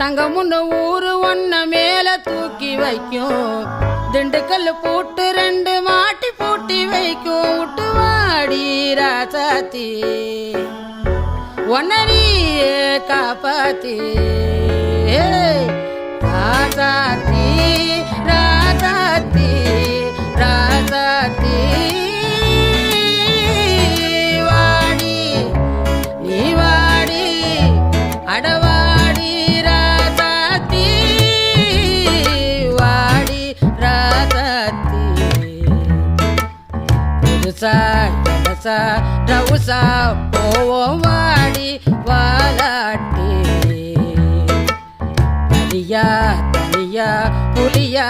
தங்கமுன்னு ஊரு ஒன்ன மேல தூக்கி வைக்கும் திண்டுக்கல் பூட்டு 2 மாட்டி பூட்டி வைக்கும் விட்டுவாடி ராசாத்தி ஒன்னரியே காப்பாத்தி ராசாத்தி ராசாத்தி ராசாத்தி வாடி நீ வாடி அடவாடி ராசாத்தி வாடி ராசாத்தி புதுசா ஜலசா ரவுசா போவோம் வாடி வாலாட்டி தனியா தனியா புலியா